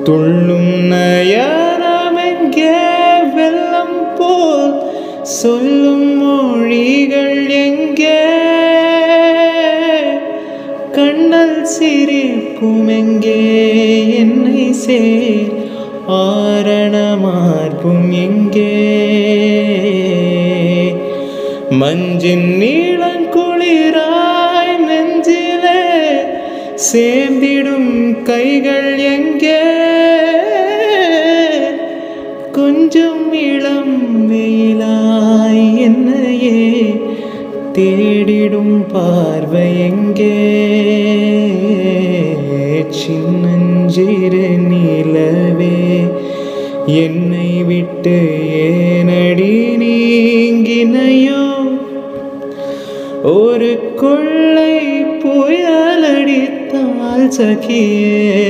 துள்ளும் நயனமெங்கே வெள்ளம் போல் சொல்லும் மொழிகள் எங்கே கண்ணல் சிரிப்பும் எங்கே என்னை சேர் ஆரணமார்பும் எங்கே மஞ்சின் நீளங்குளிராய் நெஞ்சிலே சேர்ந்திடும் கைகள் எங்கே கொஞ்சம் இளம் வெயிலாய் என்னையே தேடிடும் பார்வை எங்கே சின்னஞ்சிறு நிலவே என்னை விட்டு ஏனடி நீங்கினையோ ஒரு கொள்ளை புயலடித்தால் சகியே